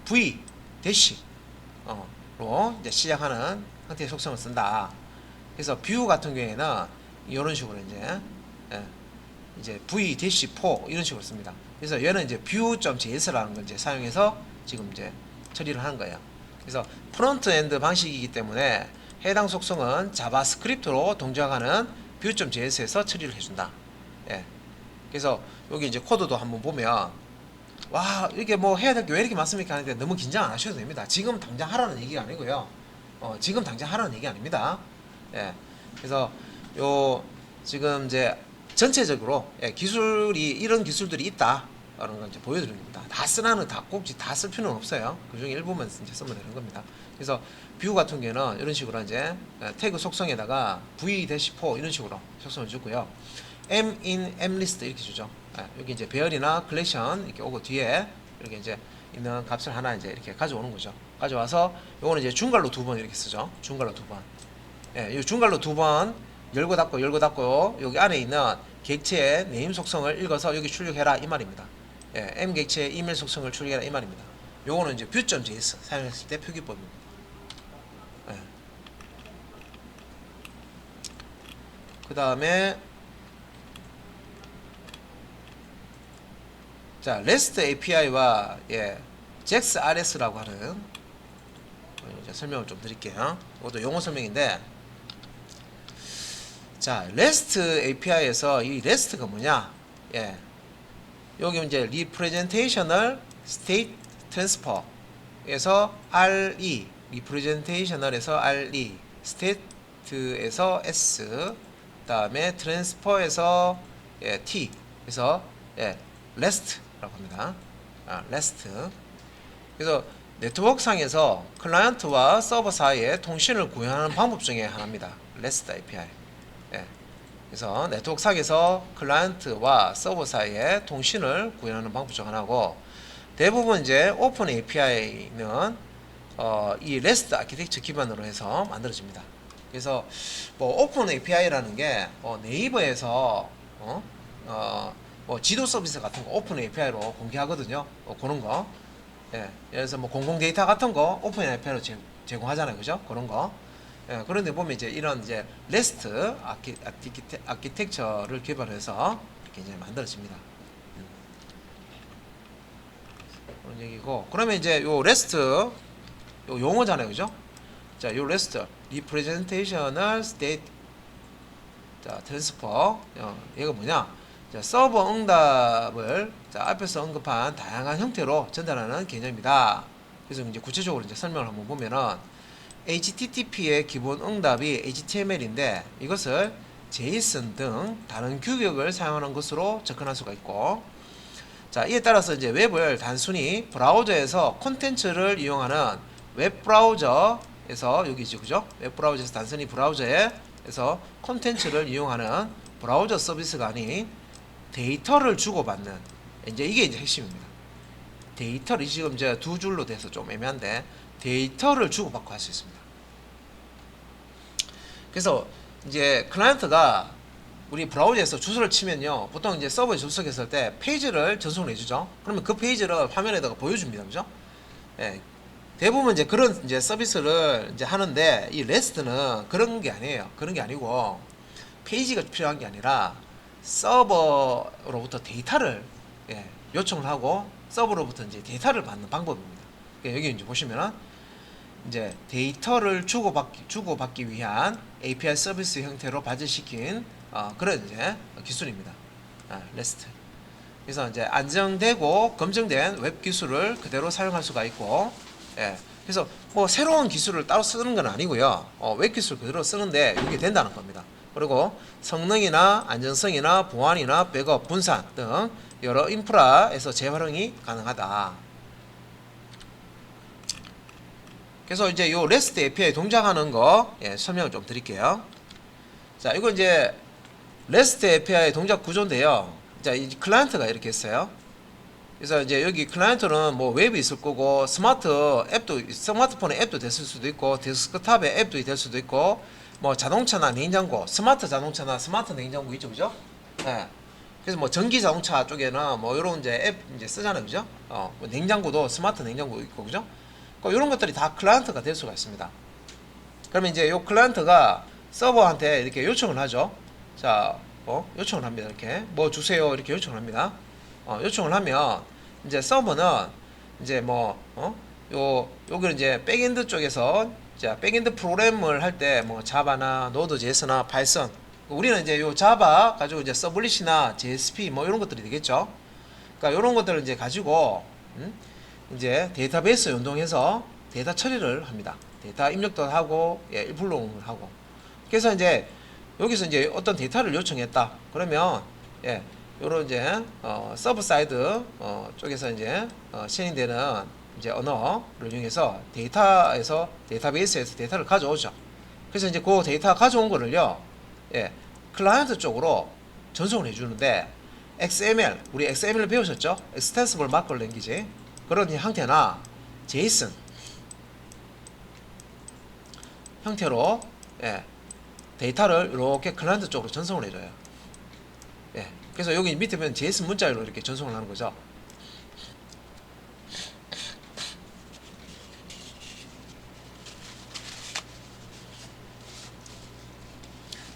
V 대시로 이제 시작하는 형태의 속성을 쓴다. 그래서 뷰 같은 경우에는 이런 식으로 이제 V 대시 4 이런 식으로 씁니다. 그래서 얘는 이제 vue.js라는 걸 이제 사용해서 지금 이제 처리를 하는 거예요. 그래서 프론트 엔드 방식이기 때문에 해당 속성은 자바스크립트로 동작하는 vue.js에서 처리를 해준다. 그래서 여기 이제 코드도 한번 보면 와 이렇게 뭐 해야 될 게 왜 이렇게 많습니까 하는데 너무 긴장 안 하셔도 됩니다. 지금 당장 하라는 얘기가 아니고요. 지금 당장 하라는 얘기 아닙니다. 그래서 요 지금 이제 전체적으로 기술이 이런 기술들이 있다 라는 걸 이제 보여드립니다. 다 쓰라는 꼭 다 쓸 필요는 없어요. 그중에 일부만 이제 쓰면 되는 겁니다. 그래서 뷰 같은 경우는 이런 식으로 이제 태그 속성에다가 v-4 이런 식으로 속성을 주고요. m in mlist 이렇게 주죠. 여기 이제 배열이나 컬렉션 이렇게 오고 뒤에 이렇게 이제 있는 값을 하나 이제 이렇게 가져오는 거죠. 가져와서 요거는 이제 중괄로 두 번 이렇게 쓰죠. 중괄로 두 번. 이 중괄로 두 번 열고 닫고 열고 닫고 여기 안에 있는 객체의 네임 속성을 읽어서 여기 출력해라 이 말입니다. M 객체의 이메일 속성을 출력해라 이 말입니다. 요거는 이제 view.js 사용했을 때 표기법입니다. 그 다음에 자 REST API와 JAX RS라고 하는 이제 설명을 좀 드릴게요. 이것도 용어 설명인데, 자 REST API에서 이 REST가 뭐냐? 여기 이제 Representational State Transfer에서 RE, Representational에서 RE, State에서 S, 그다음에 Transfer에서 T, 그래서 REST라고 합니다. REST. 그래서 네트워크상에서 클라이언트와 서버 사이에 통신을 구현하는 방법 중에 하나입니다. REST API. 그래서 네트워크상에서 클라이언트와 서버 사이에 통신을 구현하는 방법 중 하나고, 대부분 이제 오픈 API는 이 REST 아키텍처 기반으로 해서 만들어집니다. 그래서 뭐 오픈 API라는 게 네이버에서 뭐 지도 서비스 같은 거 오픈 API로 공개하거든요. 그런 거. 예를 들어서 뭐 공공 데이터 같은 거 오픈 API로 제공하잖아요, 그죠? 그런 거. 그런데 보면 이제 이런 이제 REST 아키텍처를 개발해서 이렇게 이제 만들어집니다. 그런 얘기고, 그러면 이제 요 REST 요 용어잖아요, 그죠? 자, 요 REST Representational State Transfer 얘가 뭐냐? 자, 서버 응답을 앞에서 언급한 다양한 형태로 전달하는 개념이다. 그래서 이제 구체적으로 이제 설명을 한번 보면은, HTTP의 기본 응답이 HTML인데 이것을 JSON 등 다른 규격을 사용하는 것으로 접근할 수가 있고, 자 이에 따라서 이제 웹을 단순히 브라우저에서 콘텐츠를 이용하는 웹 브라우저에서 여기죠, 그죠? 웹 브라우저에서 단순히 브라우저에서 콘텐츠를 이용하는 브라우저 서비스가 아닌 데이터를 주고받는, 이제 이게 이제 핵심입니다. 데이터를 지금 이제 두 줄로 돼서 좀 애매한데 데이터를 주고받고 할 수 있습니다. 그래서 이제 클라이언트가 우리 브라우저에서 주소를 치면요, 보통 이제 서버에 접속했을 때 페이지를 전송을 해주죠. 그러면 그 페이지를 화면에다가 보여줍니다, 그죠? 대부분 이제 그런 이제 서비스를 이제 하는데, 이 REST는 그런 게 아니에요. 그런 게 아니고 페이지가 필요한 게 아니라 서버로부터 데이터를 요청을 하고 서버로부터 이제 데이터를 받는 방법입니다. 여기 이제 보시면은 이제 데이터를 주고받기 위한 API 서비스 형태로 발전시킨 그런 이제 기술입니다. REST. 그래서 이제 안정되고 검증된 웹 기술을 그대로 사용할 수가 있고, 그래서 뭐 새로운 기술을 따로 쓰는 건 아니고요. 웹 기술 그대로 쓰는데 이게 된다는 겁니다. 그리고 성능이나 안전성이나 보안이나 백업, 분산 등 여러 인프라에서 재활용이 가능하다. 그래서 이제 요 REST API 동작하는 거 설명을 좀 드릴게요. 자, 이거 이제 REST API 동작 구조인데요. 자, 이 클라이언트가 이렇게 했어요. 그래서 이제 여기 클라이언트는 뭐 웹이 있을 거고, 스마트폰의 앱도 됐을 수도 있고, 데스크탑의 앱도 될 수도 있고, 뭐 자동차나 냉장고, 스마트 자동차나 스마트 냉장고 있죠, 그죠? 그래서 뭐 전기 자동차 쪽에는 뭐 이런 이제 앱 이제 쓰잖아요, 그죠? 뭐 냉장고도 스마트 냉장고 있고, 그죠? 이런 것들이 다 클라이언트가 될 수가 있습니다. 그러면 이제 요 클라이언트가 서버한테 이렇게 요청을 하죠. 자, 요청을 합니다. 이렇게 뭐 주세요 이렇게 요청을 합니다. 요청을 하면 이제 서버는 이제 여기는 이제 백엔드 쪽에서 자 백엔드 프로그램을 할 때 뭐 자바나 노드.js나 파이썬, 우리는 이제 요 자바 가지고 이제 서블릿이나 JSP 뭐 이런 것들이 되겠죠. 그러니까 이런 것들을 이제 가지고 이제 데이터베이스 연동해서 데이터 처리를 합니다. 데이터 입력도 하고 일불롱을 하고. 그래서 이제 여기서 이제 어떤 데이터를 요청했다. 그러면 요런 이제 서버 사이드 쪽에서 이제 시행되는 이제 언어를 이용해서 데이터베이스에서 데이터를 가져오죠. 그래서 이제 그 데이터 가져온 거를요, 클라이언트 쪽으로 전송을 해주는데, XML, 우리 XML 배우셨죠? Extensible Markup Language 그런 형태나 JSON 형태로 예, 데이터를 이렇게 클라이언트 쪽으로 전송을 해줘요. 예, 그래서 여기 밑에 보면 JSON 문자로 이렇게 전송을 하는 거죠.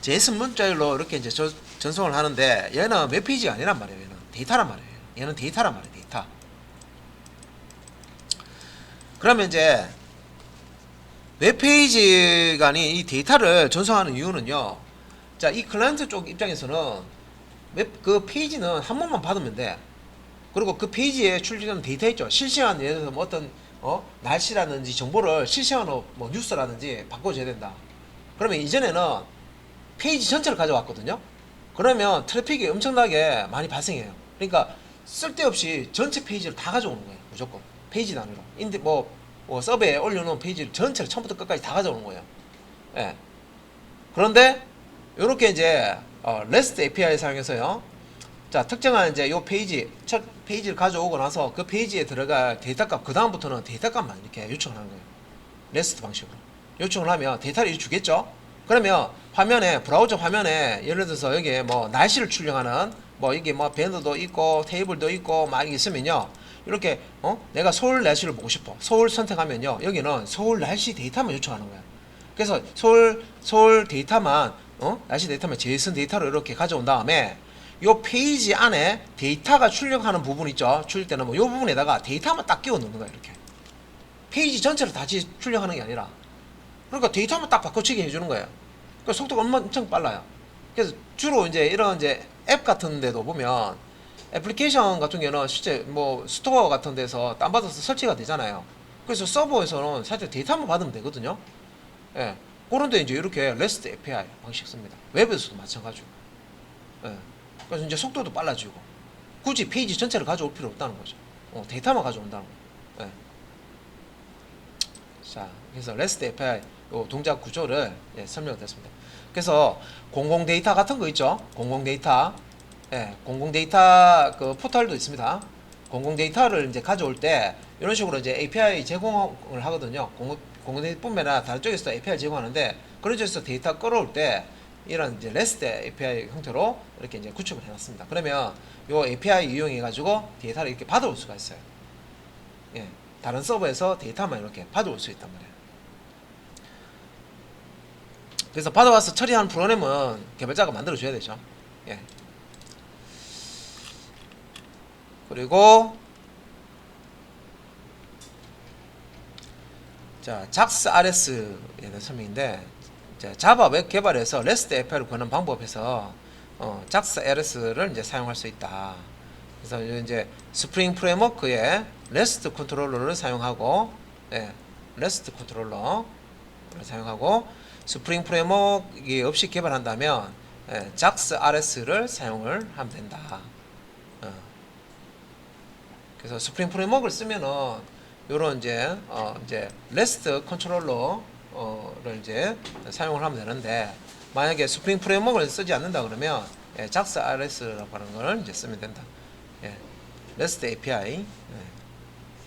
JSON 문자로 이렇게 이제 전송을 하는데 얘는 웹페이지가 아니란 말이에요. 얘는 데이터란 말이에요. 얘는 데이터란 말이에요. 데이터. 그러면 이제 웹페이지가 아닌 이 데이터를 전송하는 이유는요. 자, 이 클라이언트 쪽 입장에서는 그 페이지는 한 번만 받으면 돼. 그리고 그 페이지에 출력되는 데이터 있죠. 실시간 예를 들어서 뭐 어떤 날씨라든지 정보를 실시간으로 뭐 뉴스라든지 바꿔줘야 된다. 그러면 이전에는 페이지 전체를 가져왔거든요. 그러면 트래픽이 엄청나게 많이 발생해요. 그러니까 쓸데없이 전체 페이지를 다 가져오는 거예요. 무조건 페이지 단위로 서버에 올려놓은 페이지를 전체를 처음부터 끝까지 다 가져오는 거예요. 예. 그런데 이렇게 이제 REST API 사용해서요. 자, 특정한 이제 요 첫 페이지를 가져오고 나서 그 페이지에 들어갈 데이터 값, 그 다음부터는 데이터 값만 이렇게 요청을 하는 거예요. REST 방식으로 요청을 하면 데이터를 주겠죠. 그러면 화면에, 브라우저 화면에 예를 들어서 여기에 뭐 날씨를 출력하는 뭐 이게 뭐 밴드도 있고 테이블도 있고 막 있으면요. 이렇게 내가 서울 날씨를 보고 싶어. 서울 선택하면요. 여기는 서울 날씨 데이터만 요청하는 거야. 그래서 서울 데이터만 날씨 데이터만 JSON 데이터로 이렇게 가져온 다음에 요 페이지 안에 데이터가 출력하는 부분 있죠. 출력되는 뭐 요 부분에다가 데이터만 딱 끼워 넣는 거야. 이렇게. 페이지 전체를 다시 출력하는 게 아니라 그러니까 데이터만 딱 바꿔치기 해주는 거예요. 그러니까 속도가 엄청 빨라요. 그래서 주로 이제 이런 이제 앱 같은 데도 보면 애플리케이션 같은 경우는 실제 뭐 스토어 같은 데서 다운받아서 설치가 되잖아요. 그래서 서버에서는 살짝 데이터만 받으면 되거든요. 예. 그런데 이제 이렇게 REST API 방식 씁니다. 웹에서도 마찬가지고. 예. 그래서 이제 속도도 빨라지고 굳이 페이지 전체를 가져올 필요 없다는 거죠. 데이터만 가져온다는 거예요. 예. 자, 그래서 REST API 요 동작 구조를 설명을 드렸습니다. 그래서 공공 데이터 같은 거 있죠. 공공 데이터, 공공 데이터 그 포털도 있습니다. 공공 데이터를 이제 가져올 때 이런 식으로 이제 API 제공을 하거든요. 공공 데이터뿐만 아니라 다른 쪽에서도 API 제공하는데 그런 쪽에서 데이터 끌어올 때 이런 이제 REST API 형태로 이렇게 이제 구축을 해놨습니다. 그러면 요 API 이용해 가지고 데이터를 이렇게 받아올 수가 있어요. 예. 다른 서버에서 데이터만 이렇게 받아올 수 있단 말이에요. 그래서 받아와서 처리하는 프로그램은 개발자가 만들어줘야 되죠. 예. 그리고 자, JAX RS에 대한 설명인데 자바 웹 개발에서 REST API를 구하는 방법에서 JAX RS를 이제 사용할 수 있다. 그래서 이제 스프링 프레임워크에 REST 컨트롤러를 사용하고, REST 컨트롤러를 사용하고 스프링 프레임워크가 없이 개발한다면 JAX RS를 사용을 하면 된다. 그래서 스프링 프레임워크를 쓰면은 요런 이제 REST 컨트롤러를 이제 사용을 하면 되는데 만약에 스프링 프레임워크를 쓰지 않는다 그러면 JAX RS라고 하는 걸 이제 쓰면 된다. REST API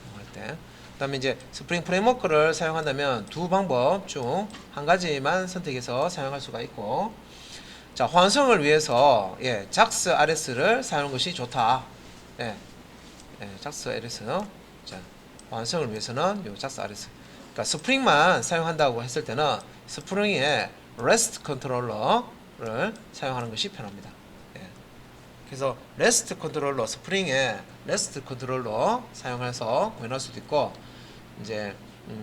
사용할 때. 그다음에 이제 스프링 프레임워크를 사용한다면 두 방법 중 한 가지만 선택해서 사용할 수가 있고, 자, 호환성을 위해서 JAX RS를 사용하는 것이 좋다. JAX RS. 자, 호환성을 위해서는 요 JAX RS. 그러니까 스프링만 사용한다고 했을 때는 스프링의 REST 컨트롤러를 사용하는 것이 편합니다. 그래서 REST 컨트롤러, 스프링의 REST 컨트롤러 사용해서 구현할 수도 있고, 이제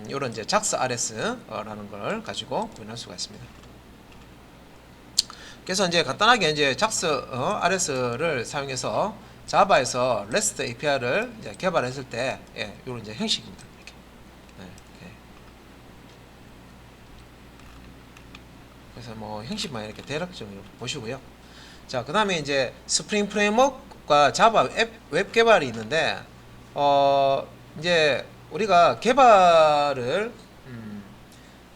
이런 이제 JAX RS라는 걸 가지고 구현할 수가 있습니다. 그래서 이제 간단하게 이제 JAX RS를 사용해서 자바에서 REST API를 이제 개발했을 때, 이런 이제 형식입니다. 이렇게. 그래서 뭐 형식만 이렇게 대략적으로 보시고요. 자, 그 다음에 이제 스프링 프레임워크와 자바 웹 개발이 있는데, 이제 우리가 개발을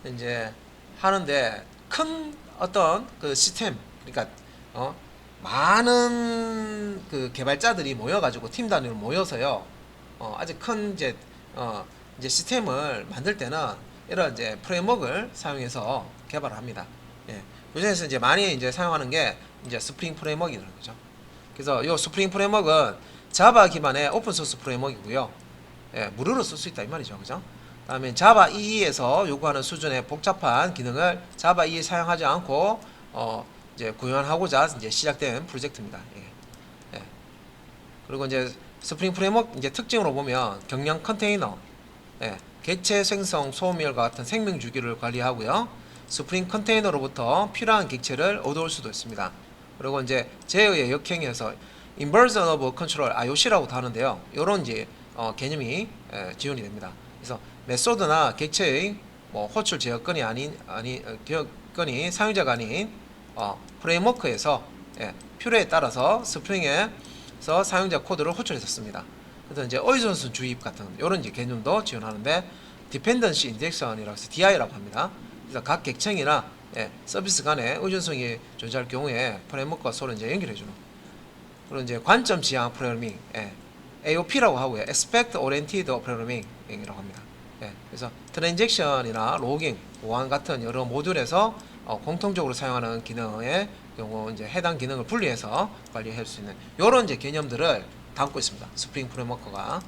이제 하는데 큰 어떤 그 시스템, 그러니까 많은 그 개발자들이 모여가지고 팀 단위로 모여서요. 아주 큰 이제 시스템을 만들 때는 이런 이제 프레임워크를 사용해서 개발을 합니다. 예. 요즘에서 이제 많이 이제 사용하는 게 이제 스프링 프레임워크라는 거죠. 그래서 이 스프링 프레임워크는 자바 기반의 오픈 소스 프레임워크이고요. 예, 무료로 쓸 수 있다 이 말이죠. 그죠? 다음에 자바 EE에서 요구하는 수준의 복잡한 기능을 자바 EE 사용하지 않고 이제 구현하고자 이제 시작된 프로젝트입니다. 예. 예. 그리고 이제 스프링 프레임워크 이제 특징으로 보면 경량 컨테이너, 객체 생성 소음열과 같은 생명 주기를 관리하고요. 스프링 컨테이너로부터 필요한 객체를 얻어올 수도 있습니다. 그리고 이제 제어의 역행에서 Inversion of Control IOC라고도 하는데요. 이런 이제 개념이 지원이 됩니다. 그래서 메소드나 객체의 뭐 호출 제어권이 제어권이 사용자가 아닌 프레임워크에서 필요에 따라서 스프링에서 사용자 코드를 호출했었습니다. 그래서 이제 의존성 주입 같은 이런 이제 개념도 지원하는데 Dependency Indexion이라고 해서 DI라고 합니다. 그래서 각 객체이나 서비스 간에 의존성이 존재할 경우에 프레임워크와 서로 이제 연결해주는. 그리고 이제 관점 지향 프로그래밍, AOP라고 하고요. Aspect Oriented Programming이라고 합니다. 그래서 트랜잭션이나 로깅, 보안 같은 여러 모듈에서 공통적으로 사용하는 기능의 경우 이제 해당 기능을 분리해서 관리할 수 있는 이런 이제 개념들을 담고 있습니다. 스프링 프레임워크가.